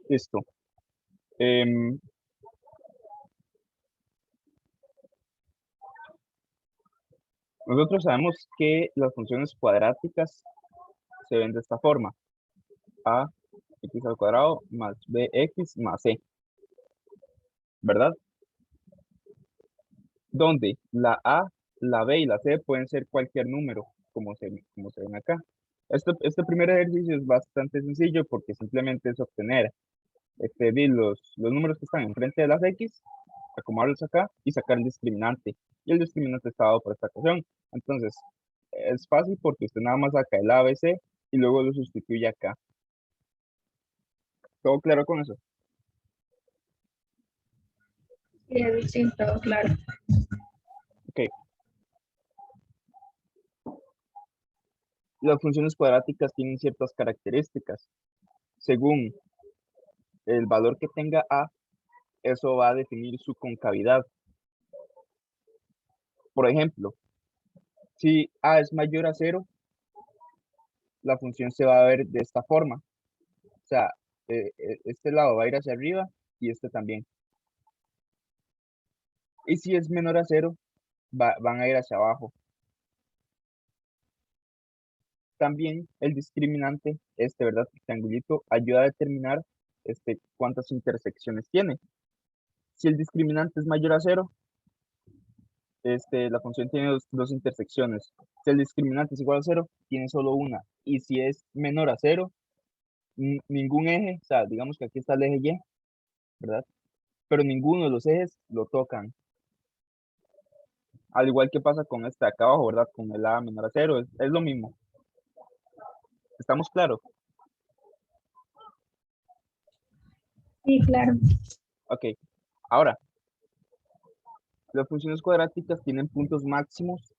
Listo. Em, Nosotros sabemos que las funciones cuadráticas se ven de esta forma. A x al cuadrado más bx más c, ¿verdad? Donde la a, la b y la c pueden ser cualquier número, como se ven acá. Este primer ejercicio es bastante sencillo porque simplemente es obtener los números que están enfrente de las x, acomodarlos acá y sacar el discriminante. Y el discriminante está dado por esta ecuación. Entonces, es fácil porque usted nada más saca el ABC y luego lo sustituye acá. ¿Todo claro con eso? Sí, todo claro. Ok. Las funciones cuadráticas tienen ciertas características. Según el valor que tenga a, eso va a definir su concavidad. Por ejemplo, si a es mayor a 0, la función se va a ver de esta forma. O sea, este lado va a ir hacia arriba y este también. Y si es menor a 0, van a ir hacia abajo. También el discriminante, ¿verdad? Este triangulito, ayuda a determinar cuántas intersecciones tiene. Si el discriminante es mayor a 0, la función tiene dos intersecciones. Si el discriminante es igual a 0, tiene solo una. Y si es menor a 0, ningún eje, o sea, digamos que aquí está el eje Y, ¿verdad? Pero ninguno de los ejes lo tocan. Al igual que pasa con este de acá abajo, ¿verdad? Con el A menor a 0, es lo mismo. ¿Estamos claros? Sí, claro. Ok. Ahora, las funciones cuadráticas tienen puntos máximos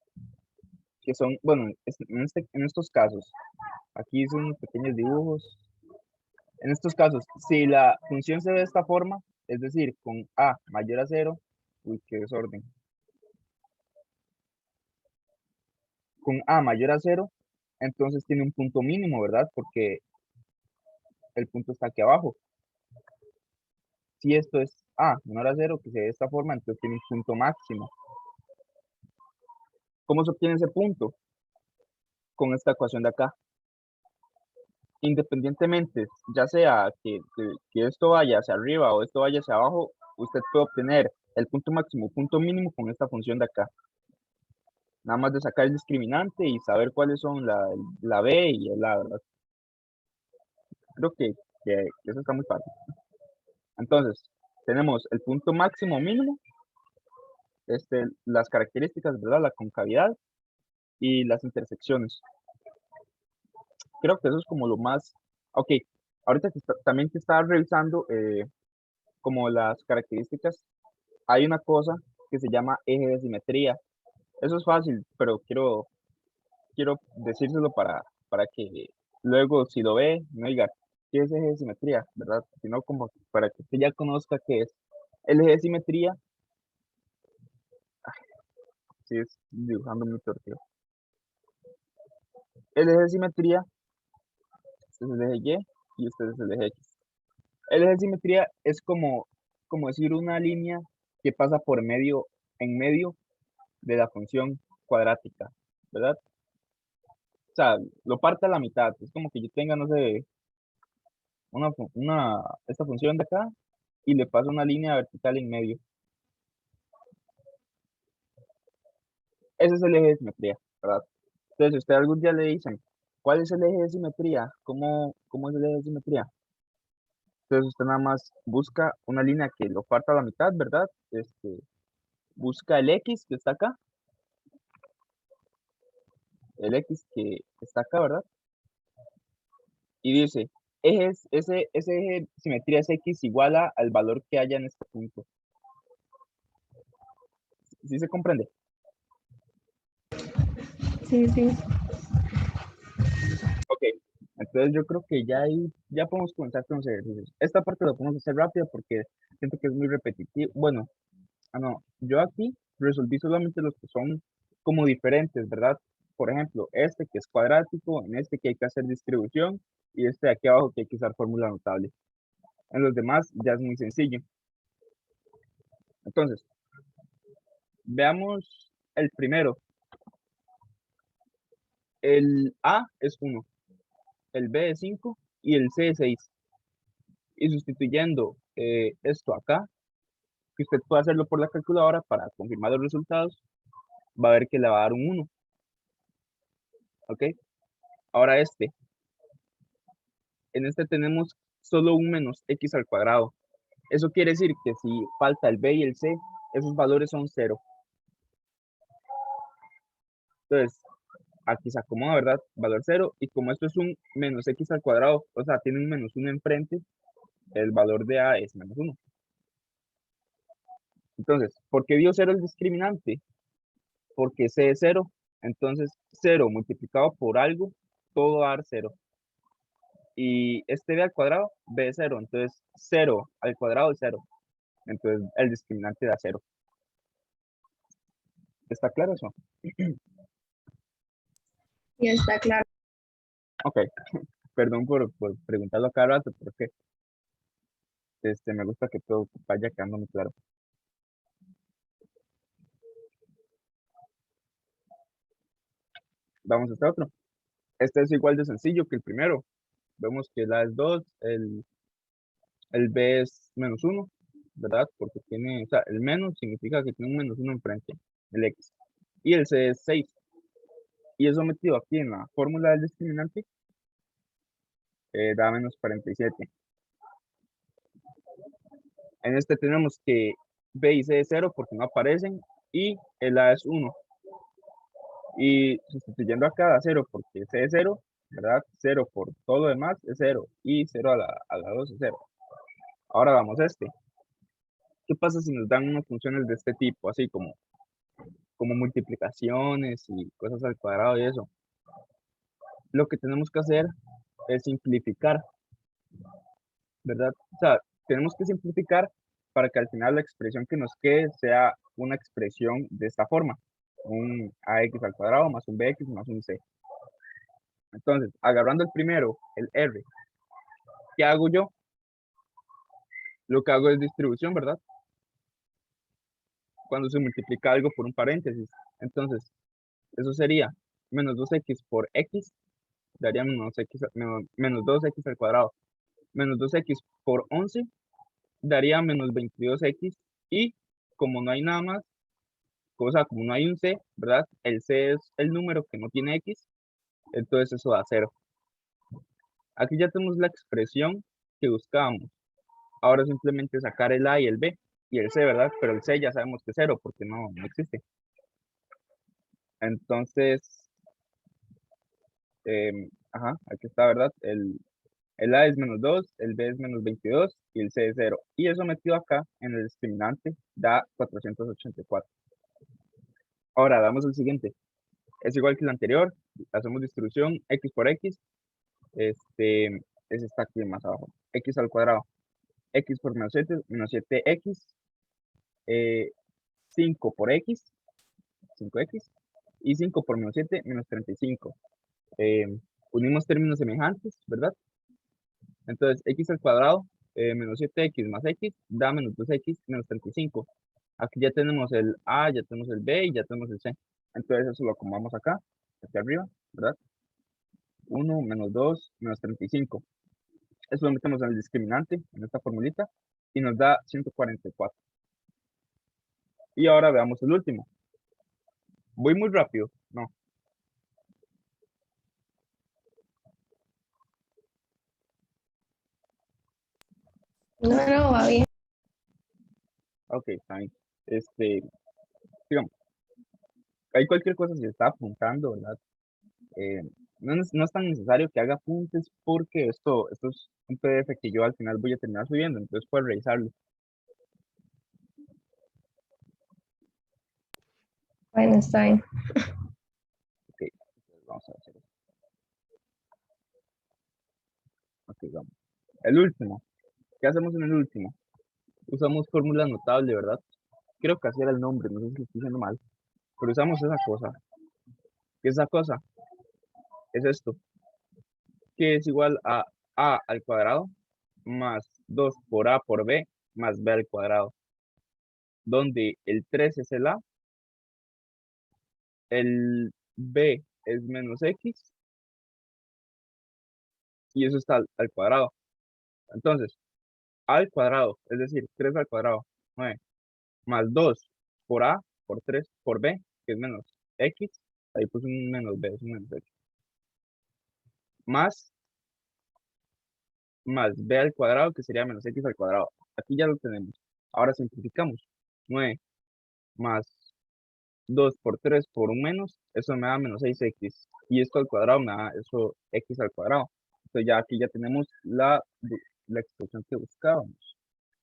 que son, bueno, en estos casos, aquí son unos pequeños dibujos. En estos casos, si la función se ve de esta forma, es decir, con a mayor a 0, uy, qué desorden. Con a mayor a 0, entonces tiene un punto mínimo, ¿verdad? Porque el punto está aquí abajo. Si esto es a menor a 0, que se ve de esta forma, entonces tiene un punto máximo. ¿Cómo se obtiene ese punto? Con esta ecuación de acá. Independientemente, ya sea que esto vaya hacia arriba o esto vaya hacia abajo, usted puede obtener el punto máximo, punto mínimo con esta función de acá. Nada más de sacar el discriminante y saber cuáles son la B y el A, ¿verdad? Creo que eso está muy fácil. Entonces, tenemos el punto máximo mínimo, las características, ¿verdad? La concavidad y las intersecciones. Creo que eso es como lo más. Ok, ahorita también que estaba revisando como las características, hay una cosa que se llama eje de simetría. Eso es fácil, pero quiero decírselo para que luego si lo ve, no diga, ¿qué es eje de simetría? ¿Verdad? Sino como para que usted ya conozca qué es. El eje de simetría, si es dibujando muy torcido. El eje de simetría, este es el eje Y y este es el eje X. El eje de simetría es como decir una línea que pasa en medio de la función cuadrática, ¿verdad? O sea, lo parte a la mitad. Es como que yo tenga, no sé, esta función de acá y le paso una línea vertical en medio. Ese es el eje de simetría, ¿verdad? Entonces, si usted algún día le dicen, ¿cuál es el eje de simetría? ¿Cómo es el eje de simetría? Entonces, usted nada más busca una línea que lo parta a la mitad, ¿verdad? Busca el X que está acá, el X que está acá, ¿verdad? Y dice, ese eje de simetría es X igual al valor que haya en este punto. ¿Sí se comprende? Sí, sí. Ok, entonces yo creo que ya ahí ya podemos comenzar con los ejercicios. Esta parte la podemos hacer rápida porque siento que es muy repetitivo. Bueno, no, yo aquí resolví solamente los que son como diferentes, ¿verdad? Por ejemplo, este que es cuadrático, en este que hay que hacer distribución y este de aquí abajo que hay que usar fórmula notable. En los demás ya es muy sencillo. Entonces, veamos el primero. El A es 1, el B es 5 y el C es 6. Y sustituyendo esto acá, que usted puede hacerlo por la calculadora para confirmar los resultados, va a ver que le va a dar un 1. ¿Ok? Ahora en este tenemos solo un menos x al cuadrado. Eso quiere decir que si falta el b y el c, esos valores son 0. Entonces, aquí se acomoda, ¿verdad? Valor 0. Y como esto es un menos x al cuadrado, o sea, tiene un menos 1 enfrente, el valor de a es menos 1. Entonces, ¿por qué dio 0 el discriminante? Porque c es 0. Entonces, 0 multiplicado por algo, todo va a dar 0. Y este b al cuadrado, b es 0. Entonces, 0 al cuadrado es 0. Entonces, el discriminante da 0. ¿Está claro eso? Sí, está claro. Ok. Perdón por preguntarlo a cada rato, porque me gusta que todo vaya quedando muy claro. Vamos a este otro. Este es igual de sencillo que el primero. Vemos que la es 2, el b es menos 1, ¿verdad? Porque tiene, o sea, el menos significa que tiene un menos 1 enfrente, el x. Y el c es 6. Y eso metido aquí en la fórmula del discriminante, da menos 47. En este tenemos que b y c es 0 porque no aparecen, y el a es 1. Y sustituyendo acá da 0 porque c es 0, ¿verdad? 0 por todo lo demás es 0. Y 0 a la 2 es 0. Ahora vamos a este. ¿Qué pasa si nos dan unas funciones de este tipo? Así como multiplicaciones y cosas al cuadrado y eso. Lo que tenemos que hacer es simplificar, ¿verdad? O sea, tenemos que simplificar para que al final la expresión que nos quede sea una expresión de esta forma. Un ax al cuadrado más un bx más un c. Entonces, agarrando el primero, el r, ¿qué hago yo? Lo que hago es distribución, ¿verdad? Cuando se multiplica algo por un paréntesis. Entonces, eso sería menos 2x por x, daría menos 2x al cuadrado. Menos 2x por 11 daría menos 22x. Y como no hay nada más, o sea, como no hay un c, ¿verdad? El c es el número que no tiene x, entonces eso da 0. Aquí ya tenemos la expresión que buscábamos. Ahora simplemente sacar el a y el b y el c, ¿verdad? Pero el c ya sabemos que es 0 porque no existe. Entonces, aquí está, ¿verdad? El a es menos 2, el b es menos 22 y el c es 0. Y eso metido acá en el discriminante da 484. Ahora, damos el siguiente. Es igual que el anterior, hacemos distribución x por x. Ese está aquí más abajo. X al cuadrado. X por menos 7x. 5 por x, 5x. Y 5 por menos 7, menos 35. Eh, unimos términos semejantes, ¿verdad? Entonces, x al cuadrado menos 7x más x da menos 2x menos 35. Aquí ya tenemos el a, ya tenemos el b y ya tenemos el c. Entonces, eso lo acomodamos acá, aquí arriba, ¿verdad? 1 menos 2 menos 35. Eso lo metemos en el discriminante, en esta formulita, y nos da 144. Y ahora veamos el último. Voy muy rápido, no. No, no, va bien. Ok, está bien. Digamos, hay cualquier cosa si está apuntando, ¿verdad? Eh, no es tan necesario que haga apuntes porque esto es un PDF que yo al final voy a terminar subiendo, entonces puedes revisarlo. Bueno, está bien. Ok, entonces vamos a hacer esto. Ok, vamos. El último. ¿Qué hacemos en el último? Usamos fórmula notable, ¿verdad? Creo que así era el nombre, no sé si lo estoy diciendo mal, pero usamos esa cosa. ¿Qué es esa cosa? Es esto, que es igual a al cuadrado más 2 por A por B más B al cuadrado, donde el 3 es el A, el B es menos X y eso está al cuadrado. Entonces, A al cuadrado, es decir, 3 al cuadrado, 9, más 2 por A por 3 por B, que es menos X, ahí puse un menos B, es un menos X, más B al cuadrado, que sería menos X al cuadrado. Aquí ya lo tenemos. Ahora simplificamos. 9 más 2 por 3 por un menos, eso me da menos 6X. Y esto al cuadrado me da eso X al cuadrado. Entonces ya aquí ya tenemos la expresión que buscábamos.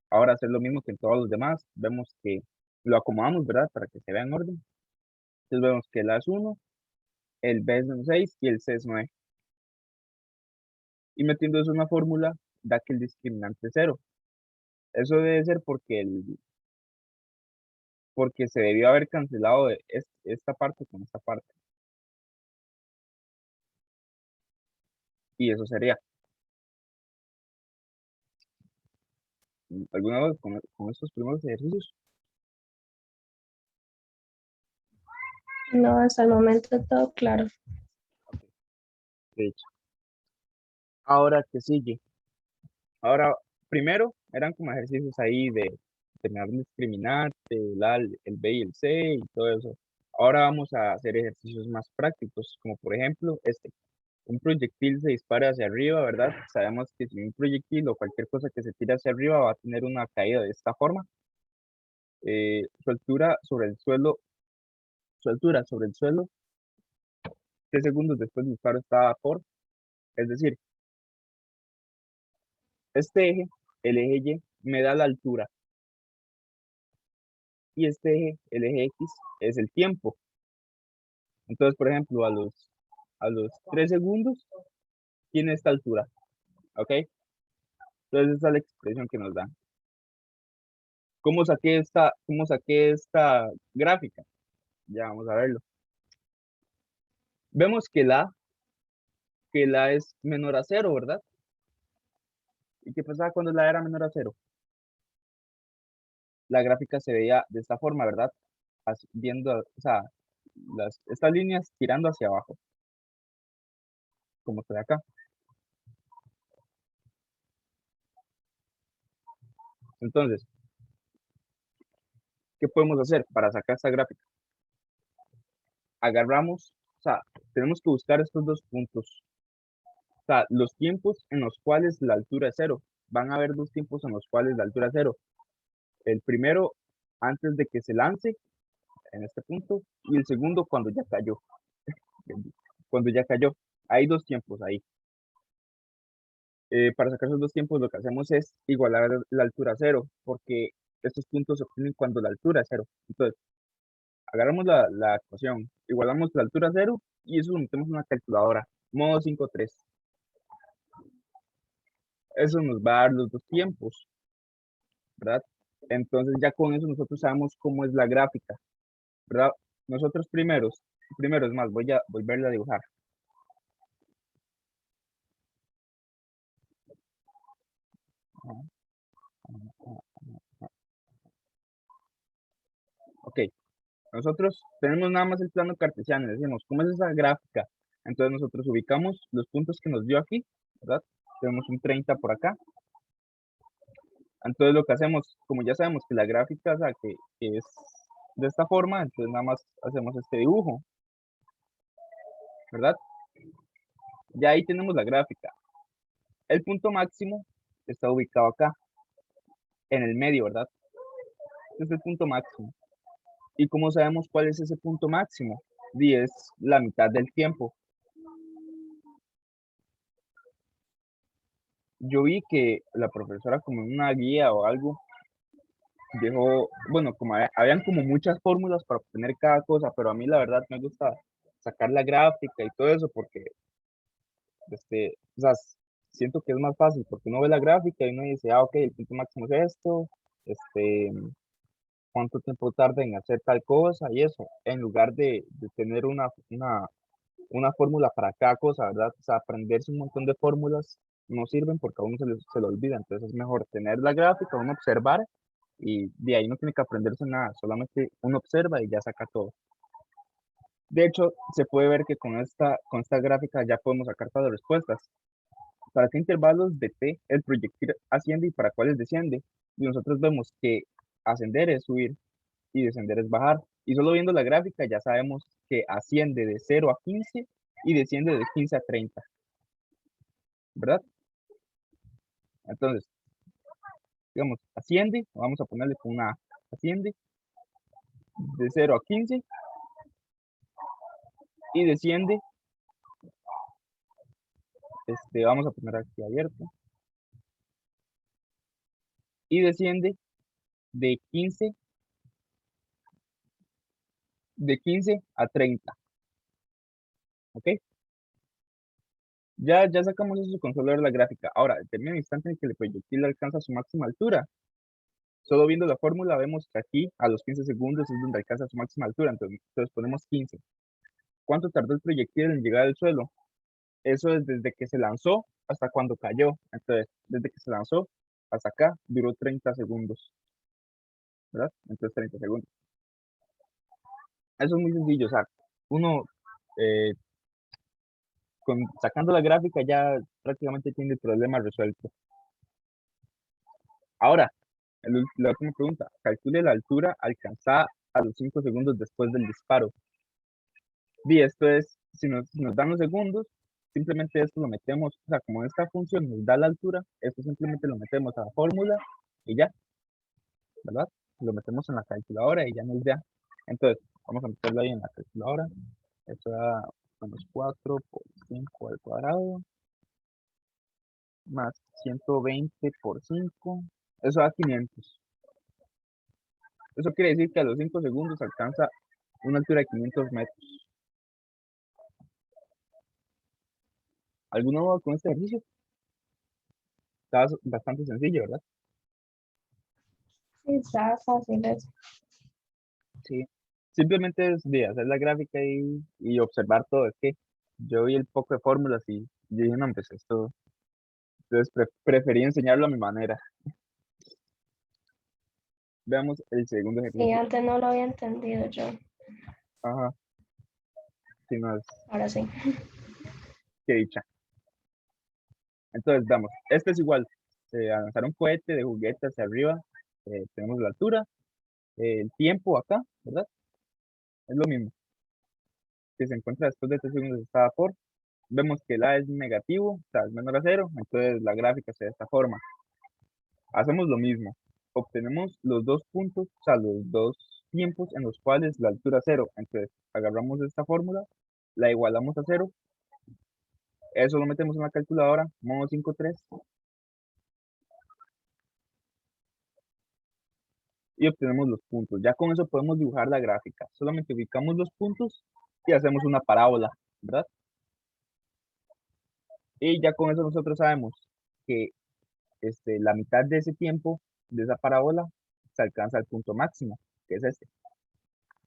Ahora hacer lo mismo que en todos los demás. Vemos que lo acomodamos, ¿verdad? Para que se vea en orden. Entonces vemos que el A es 1, el B es menos 6 y el C es 9. Y metiendo eso en una fórmula, da que el discriminante es 0. Eso debe ser porque se debió haber cancelado esta parte con esta parte. Y eso sería. ¿Alguna vez con estos primeros ejercicios? No, hasta el momento todo claro. De hecho. Ahora, ¿qué sigue? Ahora, primero eran como ejercicios ahí de terminar de discriminar, el B y el C y todo eso. Ahora vamos a hacer ejercicios más prácticos, como por ejemplo un proyectil se dispara hacia arriba, ¿verdad? Sabemos que si un proyectil o cualquier cosa que se tire hacia arriba va a tener una caída de esta forma. Su altura sobre el suelo, 3 segundos después del disparo estaba por, es decir, este eje, el eje Y, me da la altura y este eje, el eje X, es el tiempo. Entonces, por ejemplo, a los 3 segundos tiene esta altura, ¿ok? Entonces esa es la expresión que nos dan. ¿Cómo saqué esta gráfica? Ya vamos a verlo. Vemos que la es menor a 0, ¿verdad? ¿Y qué pasaba cuando la era menor a 0? La gráfica se veía de esta forma, ¿verdad? Viendo, o sea, estas líneas tirando hacia abajo, como se ve acá. Entonces, ¿qué podemos hacer para sacar esta gráfica? Agarramos, o sea, tenemos que buscar estos dos puntos. O sea, los tiempos en los cuales la altura es 0. Van a haber dos tiempos en los cuales la altura es 0. El primero, antes de que se lance, en este punto, y el segundo cuando ya cayó. Cuando ya cayó. Hay dos tiempos ahí. Para sacar esos dos tiempos, lo que hacemos es igualar la altura a 0, porque estos puntos se obtienen cuando la altura es 0. Entonces, agarramos la ecuación, igualamos la altura a 0 y eso lo metemos en una calculadora. Modo 5.3. Eso nos va a dar los dos tiempos, ¿verdad? Entonces ya con eso nosotros sabemos cómo es la gráfica, ¿verdad? Nosotros primero es más, voy a volverla a dibujar. Ok, nosotros tenemos nada más el plano cartesiano, decimos, ¿cómo es esa gráfica? Entonces nosotros ubicamos los puntos que nos dio aquí, ¿verdad? Tenemos un 30 por acá. Entonces lo que hacemos, como ya sabemos que la gráfica, o sea, que es de esta forma, entonces nada más hacemos este dibujo, ¿verdad? Ya ahí tenemos la gráfica. El punto máximo está ubicado acá, en el medio, ¿verdad? Este es el punto máximo. ¿Y cómo sabemos cuál es ese punto máximo? Y es la mitad del tiempo. Yo vi que la profesora como en una guía o algo dejó, bueno, como habían como muchas fórmulas para obtener cada cosa, pero a mí la verdad me gusta sacar la gráfica y todo eso porque, o sea, siento que es más fácil porque uno ve la gráfica y uno dice, ok, el punto máximo es esto, cuánto tiempo tarda en hacer tal cosa y eso, en lugar de tener una fórmula para cada cosa, ¿verdad? O sea, aprenderse un montón de fórmulas no sirven porque a uno se lo olvida. Entonces es mejor tener la gráfica, uno observar y de ahí no tiene que aprenderse nada, solamente uno observa y ya saca todo. De hecho, se puede ver que con esta gráfica ya podemos sacar todas las respuestas. ¿Para qué intervalos de t el proyectil asciende y para cuáles desciende? Y nosotros vemos que ascender es subir y descender es bajar. Y solo viendo la gráfica ya sabemos que asciende de 0 a 15 y desciende de 15 a 30, ¿verdad? Entonces, digamos, asciende, vamos a ponerle con una A, asciende de 0 a 15 y desciende, vamos a poner aquí abierto, y desciende de 15 a 30, ¿ok? Ya sacamos eso con solo ver la gráfica. Ahora, determina el instante en que el proyectil alcanza su máxima altura. Solo viendo la fórmula vemos que aquí a los 15 segundos es donde alcanza su máxima altura, entonces ponemos 15. ¿Cuánto tardó el proyectil en llegar al suelo? Eso es desde que se lanzó hasta cuando cayó. Entonces, desde que se lanzó hasta acá duró 30 segundos, ¿verdad? Entonces 30 segundos. Eso es muy sencillo, o sea, uno eh, sacando la gráfica ya prácticamente tiene el problema resuelto. Ahora, la última pregunta. Calcule la altura alcanzada a los 5 segundos después del disparo. Y esto es, si nos dan los segundos, simplemente esto lo metemos, o sea, como esta función nos da la altura, esto simplemente lo metemos a la fórmula y ya, ¿verdad? Lo metemos en la calculadora y ya nos da. Entonces, vamos a meterlo ahí en la calculadora. Esto da menos 4 por 5 al cuadrado, más 120 por 5, eso da 500. Eso quiere decir que a los 5 segundos alcanza una altura de 500 metros. ¿Alguna duda con este ejercicio? Está bastante sencillo, ¿verdad? Sí, está fácil eso. Sí. Simplemente es de hacer la gráfica y observar todo. Es que yo vi el poco de fórmulas y yo dije, no, pues esto. Entonces preferí enseñarlo a mi manera. Veamos el segundo Sí, ejercicio. antes no lo había entendido yo. Ajá, sí, no es Ahora sí. que dicha. Entonces, vamos, este es igual. Lanzar un cohete de juguete hacia arriba. Tenemos la altura, el tiempo acá, ¿verdad? Es lo mismo. Que se encuentra después de 3 segundos está por. Vemos que el A es negativo, o sea, es menor a 0, entonces la gráfica se ve de esta forma. Hacemos lo mismo. Obtenemos los dos puntos, o sea, los dos tiempos en los cuales la altura es 0. Entonces, agarramos esta fórmula, la igualamos a 0, eso lo metemos en la calculadora, modo 5,3, y obtenemos los puntos. Ya con eso podemos dibujar la gráfica. Solamente ubicamos los puntos y hacemos una parábola, ¿verdad? Y ya con eso nosotros sabemos que la mitad de ese tiempo, de esa parábola, se alcanza al punto máximo, que es este.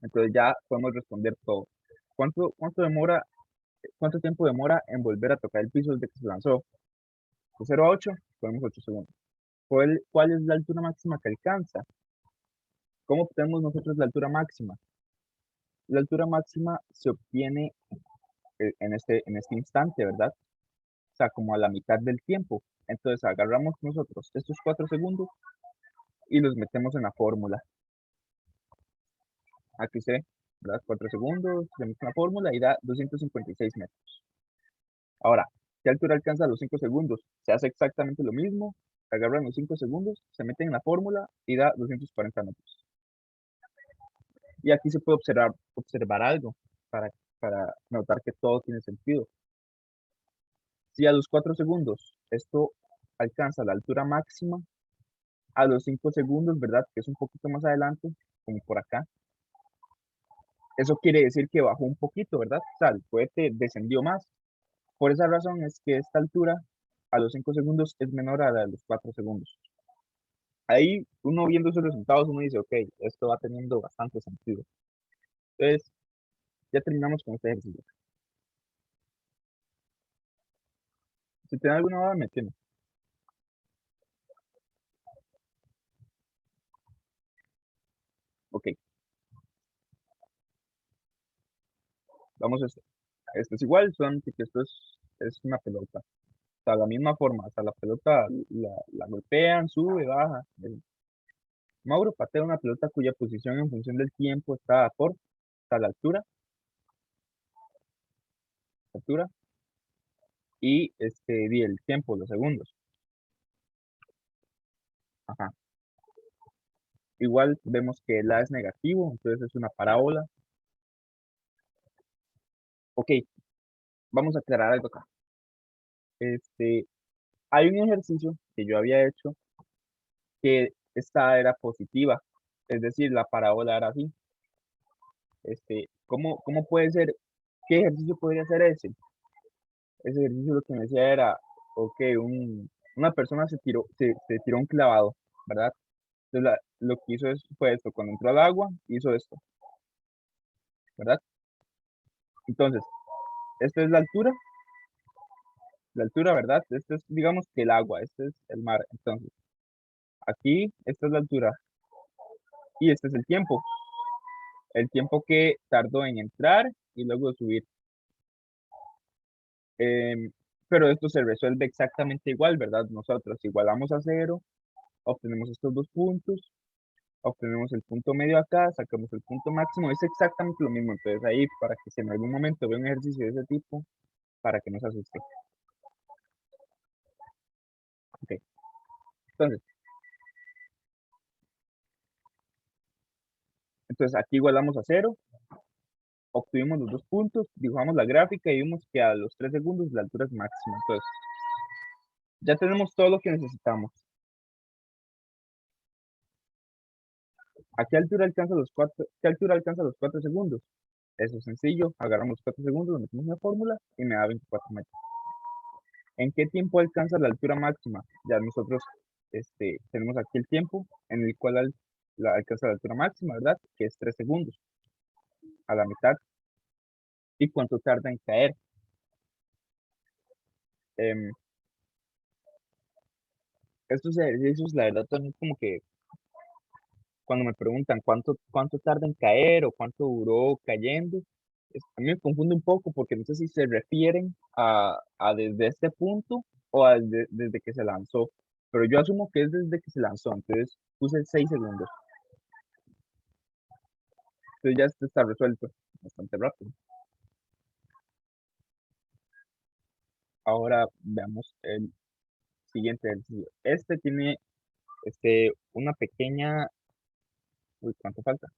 Entonces ya podemos responder todo. ¿Cuánto tiempo demora en volver a tocar el piso desde que se lanzó? De 0 a 8, ponemos 8 segundos. ¿Cuál es la altura máxima que alcanza? ¿Cómo obtenemos nosotros la altura máxima? La altura máxima se obtiene en este instante, ¿verdad? O sea, como a la mitad del tiempo. Entonces agarramos nosotros estos 4 segundos y los metemos en la fórmula. Aquí se ve, ¿verdad? 4 segundos, tenemos una fórmula y da 256 metros. Ahora, ¿qué altura alcanza a los 5 segundos? Se hace exactamente lo mismo, se agarran los 5 segundos, se meten en la fórmula y da 240 metros. Y aquí se puede observar algo para notar que todo tiene sentido. Si a los 4 segundos esto alcanza la altura máxima, a los 5 segundos, ¿verdad? Que es un poquito más adelante, como por acá, eso quiere decir que bajó un poquito, ¿verdad? O sea, el cohete descendió más. Por esa razón es que esta altura a los 5 segundos es menor a la de los 4 segundos. Ahí uno viendo esos resultados, uno dice, ok, esto va teniendo bastante sentido. Entonces, ya terminamos con este ejercicio. Si tienen alguna duda, me tienen. Ok, vamos a esto es igual, solamente que esto es una pelota. O sea, la misma forma, o sea, la pelota la golpean, sube, baja. Mauro patea una pelota cuya posición en función del tiempo está por, está la altura, y di el tiempo, los segundos. Ajá. Igual vemos que el A es negativo, entonces es una parábola. Ok, vamos a aclarar algo acá. Hay un ejercicio que yo había hecho que esta era positiva, es decir, la parábola era así. ¿Cómo puede ser? ¿Qué ejercicio podría ser ese? Ese ejercicio lo que me decía era, ok, una persona se tiró un clavado, ¿verdad? Entonces lo que hizo fue esto, cuando entró al agua, hizo esto, ¿verdad? Entonces, esta es la altura, ¿verdad? Este es, digamos que el agua, este es el mar. Entonces, aquí, esta es la altura y este es el tiempo que tardó en entrar y luego subir. Em, pero esto se resuelve exactamente igual, ¿verdad? Nosotros igualamos a cero, obtenemos estos dos puntos, obtenemos el punto medio acá, sacamos el punto máximo, es exactamente lo mismo. Entonces ahí, para que si en algún momento ve un ejercicio de ese tipo, para que no se asuste. Ok, entonces, aquí igualamos a cero, obtuvimos los dos puntos, dibujamos la gráfica y vimos que a los 3 segundos la altura es máxima. Entonces, ya tenemos todo lo que necesitamos. ¿A qué altura alcanza qué altura alcanza los 4 segundos? Eso es sencillo, agarramos los 4 segundos, lo metemos en la fórmula y me da 24 metros. ¿En qué tiempo alcanza la altura máxima? Ya nosotros tenemos aquí el tiempo en el cual alcanza la altura máxima, ¿verdad? Que es 3 segundos a la mitad. ¿Y cuánto tarda en caer? Em, Estos ejercicios, la verdad, también como que cuando me preguntan cuánto tarda en caer o cuánto duró cayendo, a mí me confunde un poco porque no sé si se refieren a desde este punto o desde que se lanzó, pero yo asumo que es desde que se lanzó, entonces puse 6 segundos, entonces ya esto está resuelto bastante rápido. Ahora veamos el siguiente ejercicio. Este tiene una pequeña, uy, ¿cuánto falta?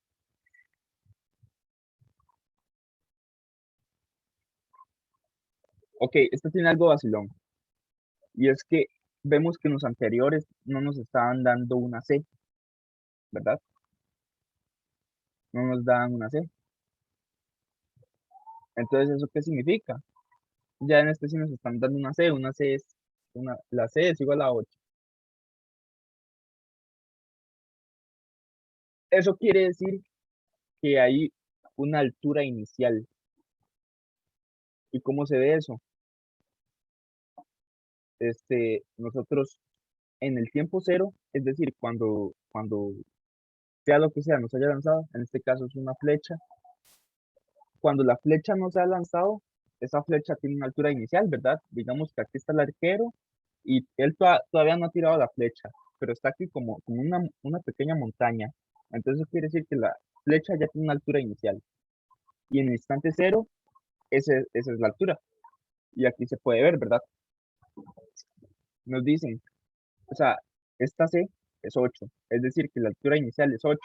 Ok, este tiene algo vacilón. Y es que vemos que en los anteriores no nos estaban dando una C, ¿verdad? No nos daban una C. Entonces, ¿eso qué significa? Ya en este sí nos están dando una C es, la C es igual a 8. Eso quiere decir que hay una altura inicial. ¿Y cómo se ve eso? Nosotros en el tiempo cero, es decir, cuando sea lo que sea, nos haya lanzado, en este caso es una flecha. Cuando la flecha no se ha lanzado, esa flecha tiene una altura inicial, ¿verdad? Digamos que aquí está el arquero y él todavía no ha tirado la flecha, pero está aquí como una pequeña montaña. Entonces eso quiere decir que la flecha ya tiene una altura inicial. Y en el instante cero, esa es la altura. Y aquí se puede ver, ¿verdad? Nos dicen, o sea, esta C es 8, es decir, que la altura inicial es 8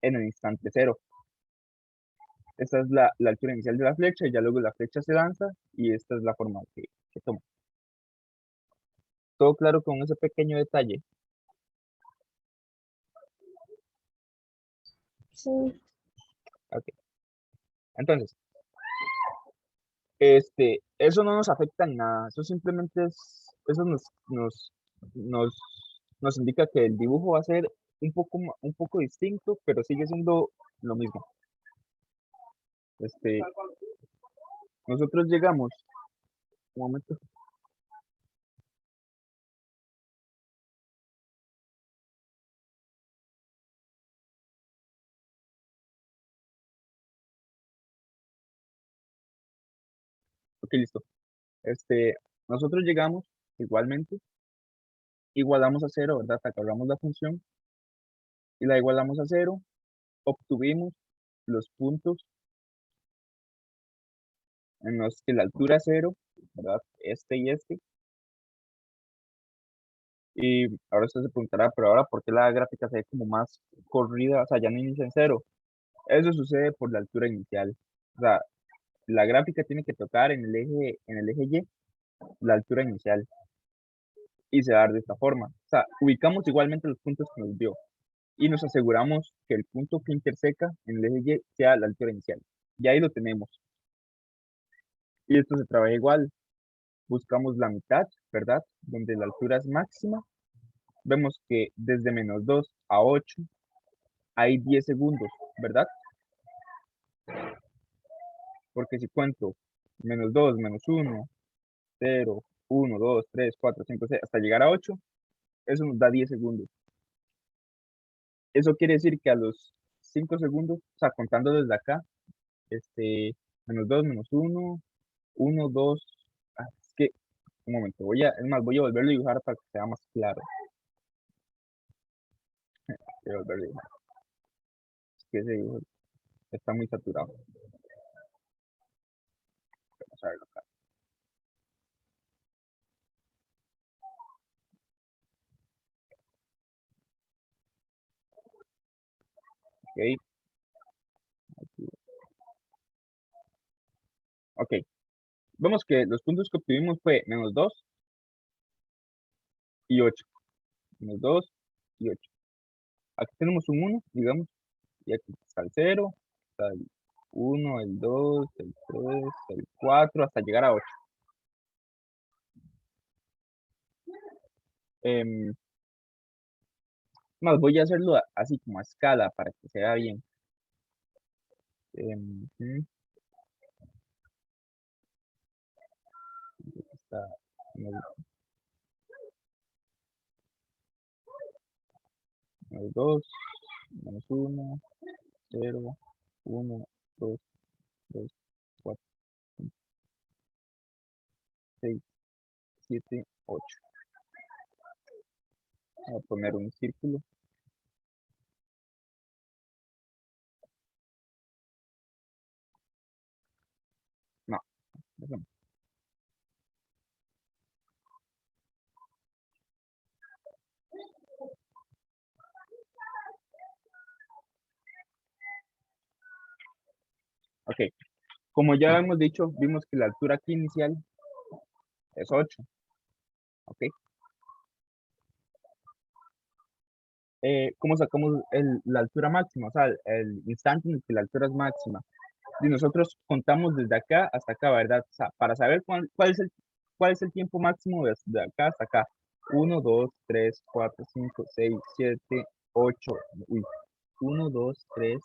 en el instante cero. Esta es la altura inicial de la flecha y ya luego la flecha se lanza y esta es la forma que toma. Todo claro con ese pequeño detalle. Sí, Ok. Entonces, eso no nos afecta en nada. Eso simplemente eso nos, nos indica que el dibujo va a ser un poco distinto, pero sigue siendo lo mismo. Este, nosotros llegamos, un momento, Ok, listo. Nosotros llegamos igualmente, igualamos a cero, ¿verdad? Agarramos la función y la igualamos a cero, obtuvimos los puntos en los que la altura es cero, ¿verdad? Este y este. Y ahora usted se preguntará, pero ahora, ¿por qué la gráfica se ve como más corrida? O sea, ya no inicia en cero. Eso sucede por la altura inicial. O sea, la gráfica tiene que tocar en el eje Y, la altura inicial. Y se va a dar de esta forma. O sea, ubicamos igualmente los puntos que nos dio. Y nos aseguramos que el punto que interseca en el eje Y sea la altura inicial. Y ahí lo tenemos. Y esto se trabaja igual. Buscamos la mitad, ¿verdad? Donde la altura es máxima. Vemos que desde -2 a 8 hay 10 segundos, ¿verdad? Porque si cuento -2, -1, 0, 1, 2, 3, 4, 5, 6, hasta llegar a 8, eso nos da 10 segundos. Eso quiere decir que a los 5 segundos, o sea, contando desde acá, -2, -1, 1, 2, es que, un momento, es más, voy a volverlo a dibujar para que sea más claro. Voy a volverlo a dibujar. Es que ese dibujo está muy saturado. Vamos a verlo acá. Ok. Ok. Vemos que los puntos que obtuvimos fue -2 y 8. -2 y 8. Aquí tenemos un 1, digamos, y aquí está el 0, está el 1, el 2, el 3, el 4, hasta llegar a 8. Más voy a hacerlo así como a escala para que se vea bien. Aquí está -2, -1, 0, 1, 2, 3, 4, 5, 6, 7, 8. Voy a poner un círculo. No, eso no. Ok, como ya hemos dicho, vimos que la altura aquí inicial es 8. Ok. ¿Cómo sacamos la altura máxima? O sea, el instante en el que la altura es máxima. Y nosotros contamos desde acá hasta acá, ¿verdad? O sea, para saber cuál es el tiempo máximo desde acá hasta acá. 1, 2, 3, 4, 5, 6, 7, 8. Uy. 1, 2, 3,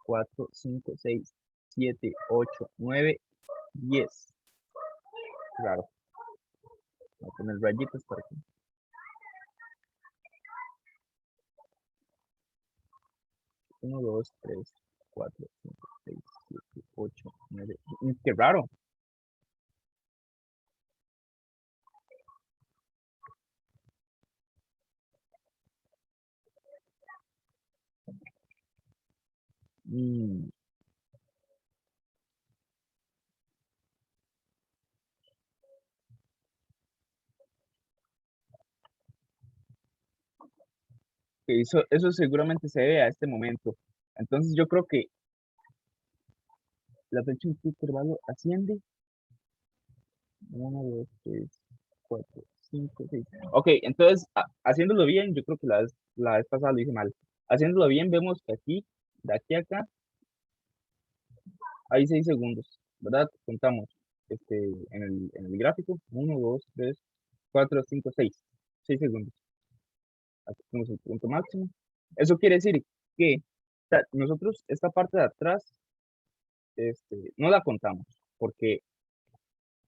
4, 5, 6, 7, 8, 9, 10. Claro. Voy a poner rayitas para que. 1, 2, 3, 4, 5, 6, 7, 8, 9. Qué raro. Mm, que eso seguramente se debe a este momento. Entonces yo creo que la flecha en qué intervalo asciende. 1, 2, 3, 4, 5, 6. Ok, entonces haciéndolo bien, yo creo que la vez pasada lo hice mal. Haciéndolo bien, vemos que aquí, de aquí a acá, hay 6 segundos, ¿verdad? Contamos en el gráfico. 1, 2, 3, 4, 5, 6. 6 segundos. Aquí tenemos el punto máximo. Eso quiere decir que nosotros esta parte de atrás no la contamos, porque,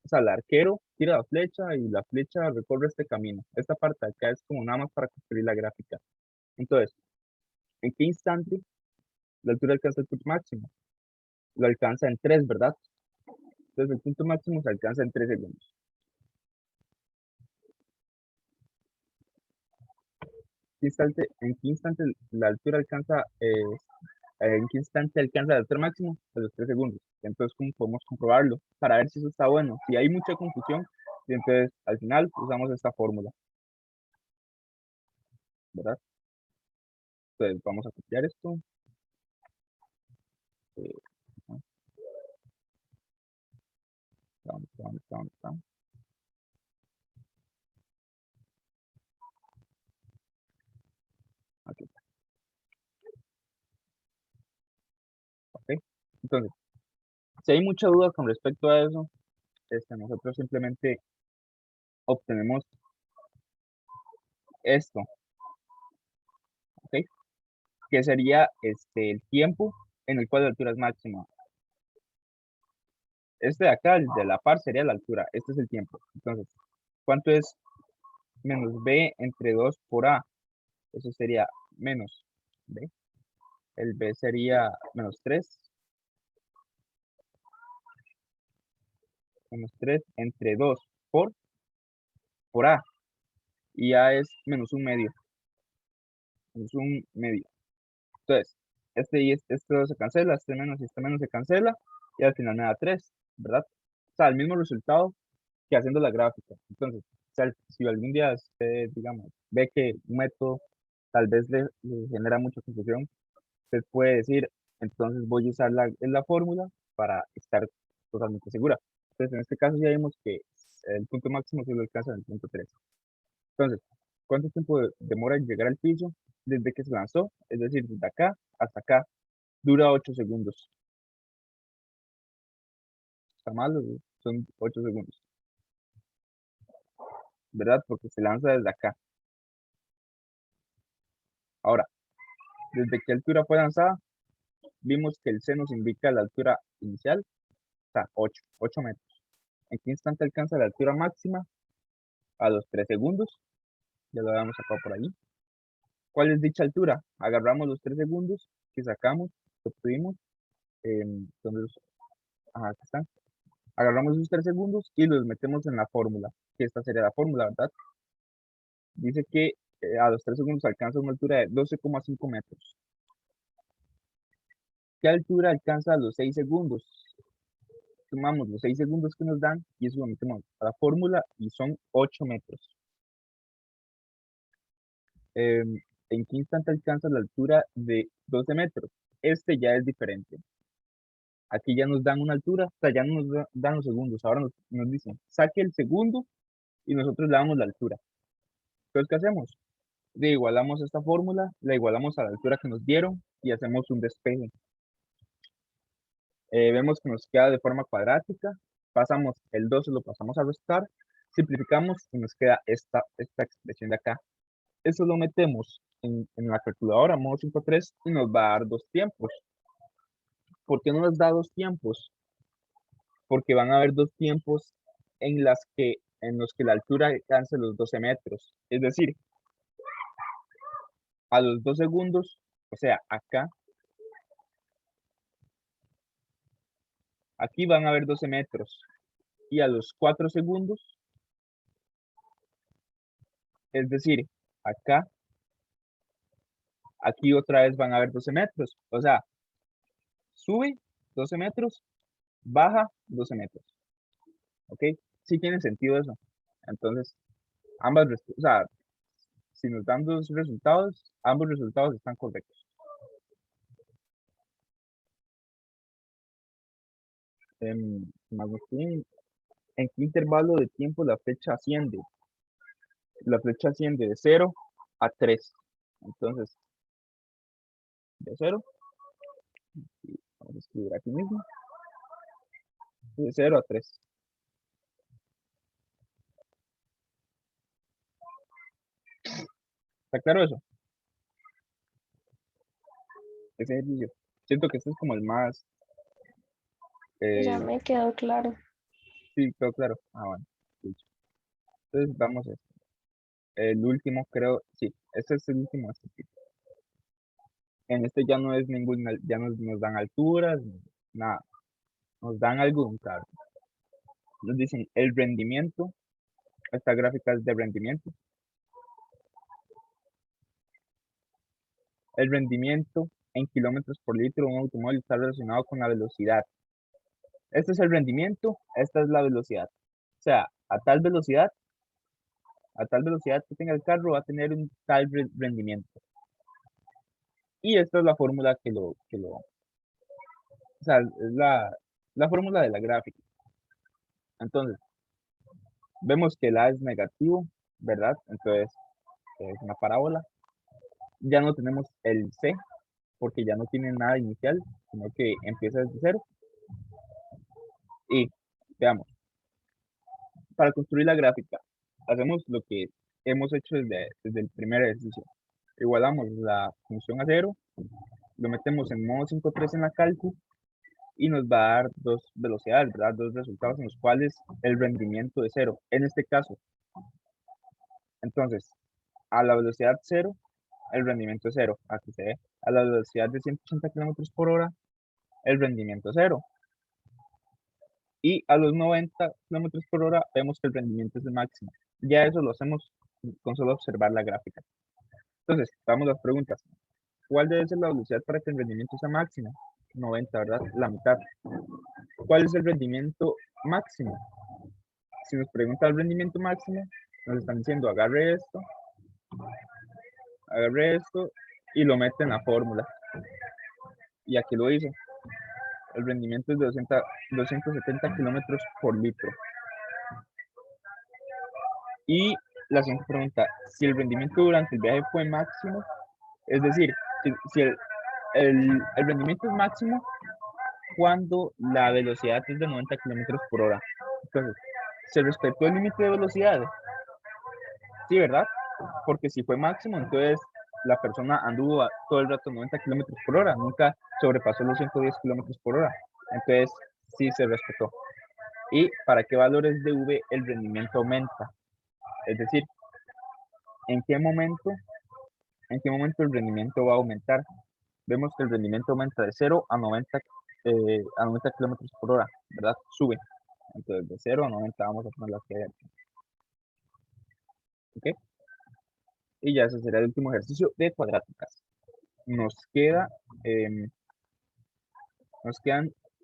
o sea, el arquero tira la flecha y la flecha recorre este camino. Esta parte de acá es como nada más para construir la gráfica. Entonces, ¿en qué instante la altura alcanza el punto máximo? Lo alcanza en 3, ¿verdad? Entonces el punto máximo se alcanza en 3 segundos. ¿En qué instante la altura alcanza, en qué instante alcanza la altura máxima? A los 3 segundos. Entonces, ¿cómo podemos comprobarlo? Para ver si eso está bueno. Si hay mucha confusión, y entonces al final usamos esta fórmula, ¿verdad? Entonces vamos a copiar esto. eh, ¿dónde está? Aquí está. ¿Ok? Entonces, si hay mucha duda con respecto a eso, nosotros simplemente obtenemos esto, ¿ok? Que sería el tiempo en el cual la altura es máxima. Este de acá, el de la par, sería la altura. Este es el tiempo. Entonces, ¿cuánto es menos b entre 2 por a? Eso sería menos b. El b sería menos 3. Menos 3 entre 2 por a. Y a es menos un medio. Menos un medio. Entonces, este 2 se cancela, este menos se cancela. Y al final me da 3, ¿verdad? O sea, el mismo resultado que haciendo la gráfica. Entonces, si algún día usted, digamos, ve que un método tal vez le genera mucha confusión, usted puede decir, entonces voy a usar la fórmula para estar totalmente segura. Entonces, en este caso ya vimos que el punto máximo se lo alcanza en el punto 3. Entonces, ¿cuánto tiempo demora en llegar al piso desde que se lanzó? Es decir, desde acá hasta acá, dura 8 segundos. ¿Está mal? Son 8 segundos, ¿verdad? Porque se lanza desde acá. Ahora, ¿desde qué altura fue lanzada? Vimos que el C nos indica la altura inicial, o sea, 8 metros. ¿En qué instante alcanza la altura máxima? A los 3 segundos. Ya lo habíamos sacado por ahí. ¿Cuál es dicha altura? Agarramos los 3 segundos que sacamos, que obtuvimos. Entonces, ajá, aquí están. Agarramos esos 3 segundos y los metemos en la fórmula, que esta sería la fórmula, ¿verdad? Dice que a los 3 segundos alcanza una altura de 12,5 metros. ¿Qué altura alcanza a los 6 segundos? Sumamos los 6 segundos que nos dan y eso lo metemos a la fórmula y son 8 metros. ¿En qué instante alcanza la altura de 12 metros? Este ya es diferente. Aquí ya nos dan una altura, o sea, ya no nos dan los segundos. Ahora nos dicen, saque el segundo y nosotros le damos la altura. Entonces, ¿qué hacemos? Le igualamos esta fórmula, la igualamos a la altura que nos dieron y hacemos un despeje. Vemos que nos queda de forma cuadrática. Pasamos el 12, lo pasamos a restar. Simplificamos y nos queda esta expresión de acá. Eso lo metemos en la calculadora modo 5.3 y nos va a dar 2 tiempos. ¿Por qué no nos da 2 tiempos? Porque van a haber 2 tiempos en los que la altura alcance los 12 metros. Es decir, a los 2 segundos, o sea, acá, aquí van a haber 12 metros. Y a los 4 segundos, es decir, acá, aquí otra vez van a haber 12 metros. O sea, sube 12 metros, baja 12 metros. ¿Ok? Sí tiene sentido eso. Entonces, o sea, si nos dan dos resultados, ambos resultados están correctos. ¿En qué intervalo de tiempo la flecha asciende? La flecha asciende de 0 a 3. Entonces, de 0, vamos a escribir aquí mismo, de 0 a 3. ¿Está claro eso? Ese ejercicio. Siento que este es como el más... Ya eh, me quedó claro. sí, quedó claro. Ah, bueno. Listo. Entonces, vamos a este. El último, creo, sí, este es el último. En este ya no es ningún, ya no nos dan alturas, nada. Nos dan algo de un carro. nos dicen el rendimiento, esta gráfica es de rendimiento, el rendimiento en kilómetros por litro de un automóvil está relacionado con la velocidad. Este es el rendimiento, esta es la velocidad. O sea, a tal velocidad que tenga el carro va a tener un tal rendimiento. Y esta es la fórmula o sea, es la fórmula de la gráfica. Entonces, vemos que el A es negativo, ¿verdad? Entonces, es una parábola. Ya no tenemos el C, porque ya no tiene nada inicial, sino que empieza desde cero. Y veamos, para construir la gráfica, hacemos lo que hemos hecho desde el primer ejercicio. Igualamos la función a cero, lo metemos en modo 5.3 en la cálculo y nos va a dar dos velocidades, ¿verdad? Dos resultados en los cuales el rendimiento es cero. En este caso, entonces, a la velocidad cero, el rendimiento es cero. Aquí se ve. A la velocidad de 180 kilómetros por hora, el rendimiento es cero. Y a los 90 kilómetros por hora, vemos que el rendimiento es el máximo. Ya eso lo hacemos con solo observar la gráfica. Entonces, vamos a las preguntas. ¿Cuál debe ser la velocidad para que el rendimiento sea máximo? 90, ¿verdad? La mitad. ¿Cuál es el rendimiento máximo? Si nos pregunta el rendimiento máximo, nos están diciendo agarre esto y lo mete en la fórmula. Y aquí lo hizo. El rendimiento es de 270 kilómetros por litro. Y la siguiente pregunta, si el rendimiento durante el viaje fue máximo, es decir, si el rendimiento es máximo cuando la velocidad es de 90 kilómetros por hora. Entonces, ¿se respetó el límite de velocidad? Sí, ¿verdad? Porque si fue máximo, entonces la persona anduvo todo el rato 90 kilómetros por hora, nunca sobrepasó los 110 kilómetros por hora. Entonces, sí se respetó. ¿Y para qué valores de V el rendimiento aumenta? Es decir, ¿en qué momento el rendimiento va a aumentar? Vemos que el rendimiento aumenta de 0 a 90 kilómetros por hora, ¿verdad? Sube. Entonces, de 0 a 90 vamos a poner las que hay aquí. ¿Ok? Y ya ese será el último ejercicio de cuadráticas. Nos quedan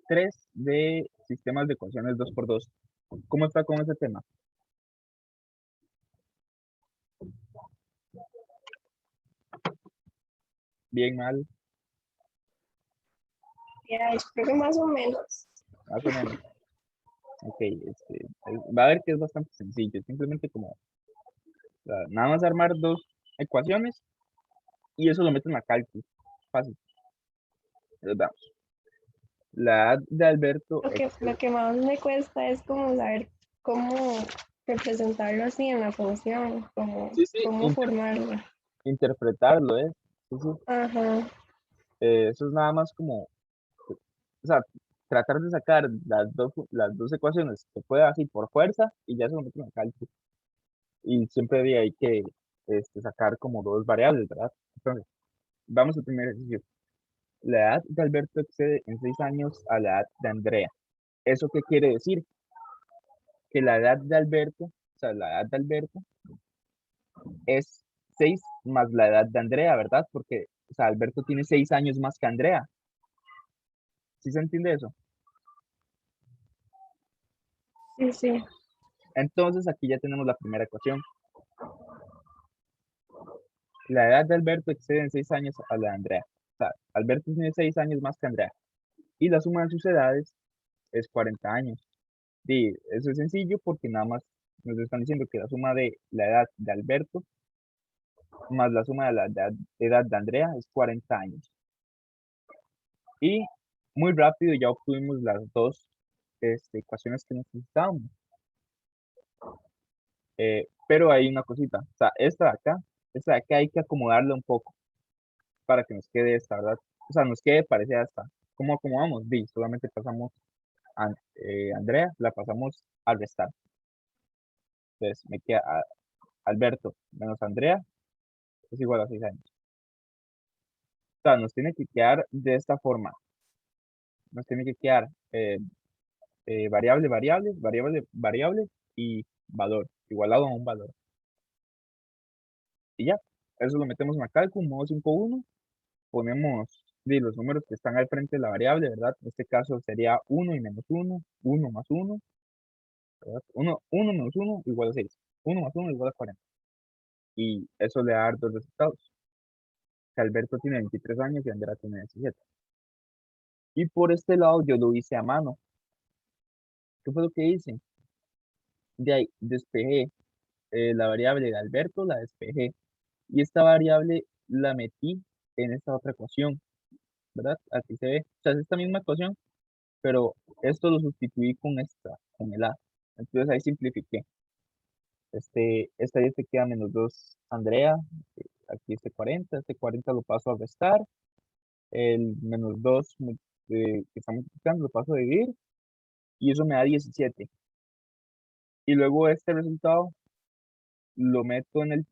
3 de sistemas de ecuaciones 2×2. ¿Cómo está con ese tema? Bien, mal, Ya, creo que más o menos. más o menos. Ok, va a ver que es bastante sencillo. Simplemente como nada más armar 2 ecuaciones y eso lo meten a cálculo. Fácil. Entonces vamos. La edad de Alberto Lo que más me cuesta es como saber cómo representarlo así en la función, sí, sí, cómo formarlo. interpretarlo, ¿eh? Sí, sí. Ajá, Eso es nada más como, o sea, tratar de sacar las dos ecuaciones que pueda así por fuerza y ya se lo meten a cálculo. Y siempre hay que sacar como 2 variables, ¿verdad? Entonces, vamos al primer ejercicio. La edad de Alberto excede en 6 años a la edad de Andrea. ¿Eso qué quiere decir? Que la edad de Alberto, o sea, la edad de Alberto es 6 más la edad de Andrea, ¿verdad? Porque, o sea, Alberto tiene 6 años más que Andrea. ¿Sí se entiende eso? sí, sí. Entonces, aquí ya tenemos la primera ecuación. La edad de Alberto excede en 6 años a la de Andrea. O sea, Alberto tiene 6 años más que Andrea. Y la suma de sus edades es 40 años. Sí, eso es sencillo porque nada más nos están diciendo que la suma de la edad de Alberto más la suma de la edad de Andrea es 40 años. Y muy rápido ya obtuvimos las dos ecuaciones que necesitábamos. Pero hay una cosita, o sea, esta de acá hay que acomodarla un poco para que nos quede esta, ¿verdad? O sea, nos quede parecida a esta. ¿Cómo acomodamos? Solamente pasamos a Andrea, la pasamos al restar. Entonces me queda Alberto menos Andrea es igual a 6 años. O sea, nos tiene que quedar de esta forma. Nos tiene que quedar variable, variable, variable, variable y valor, igualado a un valor. Y ya, eso lo metemos en la cálculo, modo 5.1, ponemos los números que están al frente de la variable, ¿verdad? En este caso sería 1 y menos 1, 1 más 1, ¿verdad? 1 menos 1 igual a 6, 1 más 1 igual a 40. Y eso le da a dar dos resultados. Que Alberto tiene 23 años y Andrea tiene 17. Y por este lado yo lo hice a mano. ¿Qué fue lo que hice? De ahí despejé la variable de Alberto, la despejé. Y esta variable la metí en esta otra ecuación, ¿verdad? Aquí se ve. O sea, es esta misma ecuación, pero esto lo sustituí con esta, con el A. Entonces ahí simplifiqué. Esta ya se queda menos 2 Andrea. Aquí este 40 lo paso a restar. El menos 2 que estamos multiplicando lo paso a dividir. Y eso me da 17. Y luego este resultado lo meto en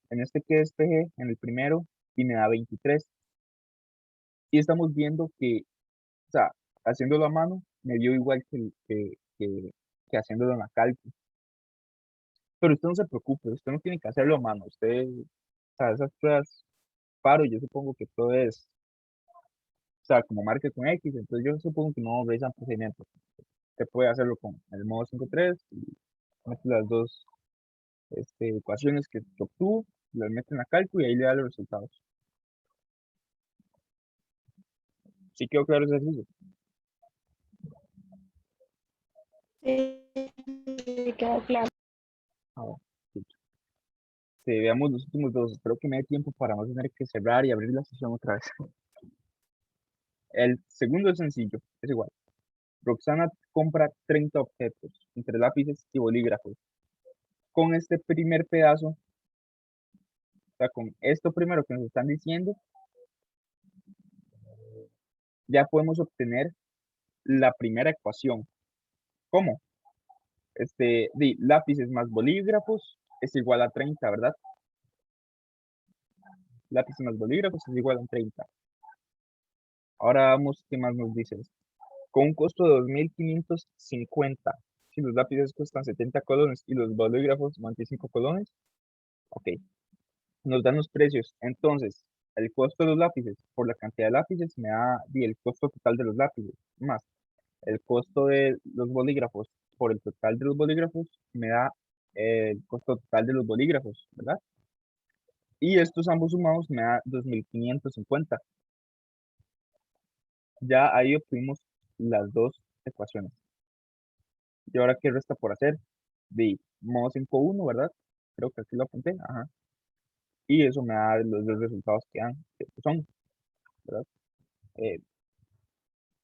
este que despejé, en el primero, y me da 23. Y estamos viendo que, o sea, haciéndolo a mano, me dio igual que haciéndolo en la cálculo. Pero usted no se preocupe, usted no tiene que hacerlo a mano. Usted, o sea, esas pruebas, paro, yo supongo que todo es, o sea, como marca con X, entonces yo supongo que no revisan procedimientos. Usted puede hacerlo con el modo 5.3 y mete las dos ecuaciones que obtuvo, las mete en la cálculo y ahí le da los resultados. Sí quedó claro ese ejercicio. Sí, quedó claro. Ah, bueno, sí. Veamos los últimos dos. Espero que me dé tiempo para no tener que cerrar y abrir la sesión otra vez. El segundo es sencillo, es igual. Roxana compra 30 objetos, entre lápices y bolígrafos. Con este primer pedazo, o sea, con esto primero que nos están diciendo, ya podemos obtener la primera ecuación. ¿Cómo? Lápices más bolígrafos es igual a 30, ¿verdad? Lápices más bolígrafos es igual a 30. Ahora vamos, ¿qué más nos dice esto? Con un costo de 2.550. Si los lápices cuestan 70 colones y los bolígrafos 25 colones, ok, nos dan los precios. Entonces, el costo de los lápices por la cantidad de lápices me da el costo total de los lápices, más el costo de los bolígrafos por el total de los bolígrafos me da el costo total de los bolígrafos, ¿verdad? Y estos ambos sumados me da 2.550. Ya ahí obtuvimos las dos ecuaciones. ¿Y ahora qué resta por hacer? De modo 5.1, ¿verdad? Creo que aquí lo apunté, ajá. Y eso me da los dos resultados que dan, que son, ¿verdad? Eh,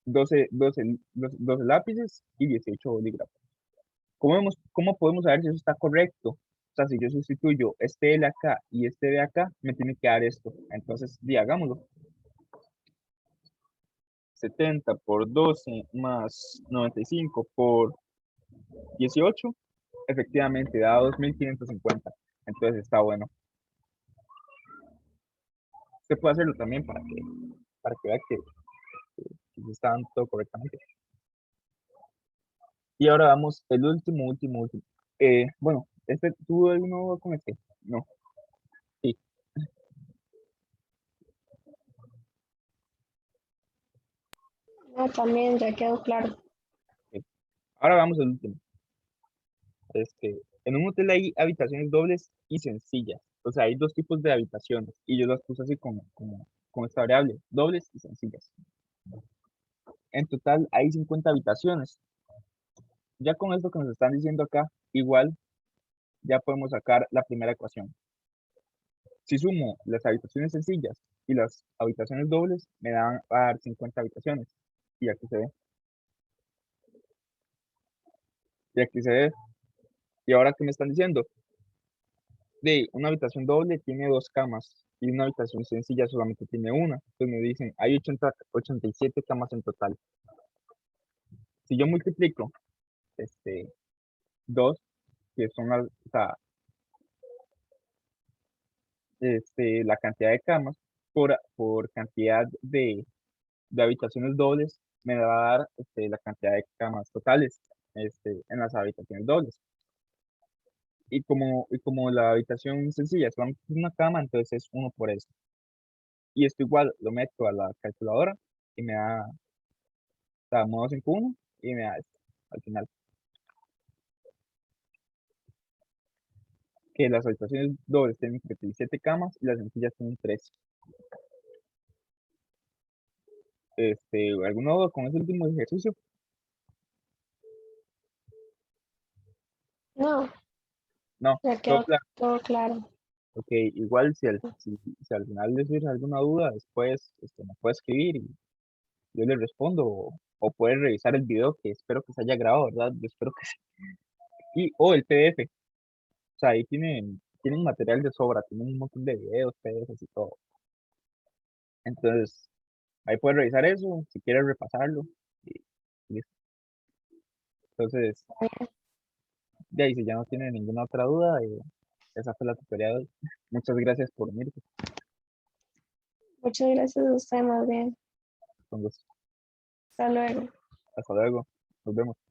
12 lápices y 18 bolígrafos. ¿Cómo podemos saber si eso está correcto? O sea, si yo sustituyo este L acá y este de acá, me tiene que dar esto. Entonces, hagámoslo. 70 por 12 más 95 por 18, efectivamente da 2.550. Entonces está bueno. Usted puede hacerlo también para que vea que se está dando todo correctamente. Y ahora vamos el último. Bueno, ¿tuvo alguno con este? No, sí. No, también ya quedó claro. Ok. Ahora vamos al último. En un hotel hay habitaciones dobles y sencillas. O sea, hay dos tipos de habitaciones y yo las puse así con esta variable, dobles y sencillas. En total hay 50 habitaciones. Ya con esto que nos están diciendo acá, igual ya podemos sacar la primera ecuación. Si sumo las habitaciones sencillas y las habitaciones dobles, me dan a dar 50 habitaciones. Y aquí se ve. Y aquí se ve. ¿Y ahora qué me están diciendo? De una habitación doble tiene dos camas y una habitación sencilla solamente tiene una. Entonces me dicen, hay 87 camas en total. Si yo multiplico dos, que son o sea, la cantidad de camas por cantidad de habitaciones dobles, me va a dar la cantidad de camas totales en las habitaciones dobles. Y como la habitación sencilla es solamente una cama, entonces es 1 por eso. Y esto igual lo meto a la calculadora y me da, o sea, modo 5.1 y me da esto al final. Que las habitaciones dobles tienen 37 camas y las sencillas tienen 13. ¿Alguna duda con ese último ejercicio? No, No, ya todo quedó claro. todo claro. Ok, igual si al final les surge alguna duda, después me puede escribir y yo le respondo o puede revisar el video que espero que se haya grabado, ¿verdad? Yo espero que sí. O el PDF, o sea, ahí tienen material de sobra, tienen un montón de videos, PDFs y todo. Entonces, ahí puede revisar eso, si quiere repasarlo. Y listo. Entonces, de ahí, si ya no tiene ninguna otra duda, esa fue la tutorial de hoy. Muchas gracias por venir. Muchas gracias a usted, más bien. Con gusto. Hasta luego. Hasta luego. Nos vemos.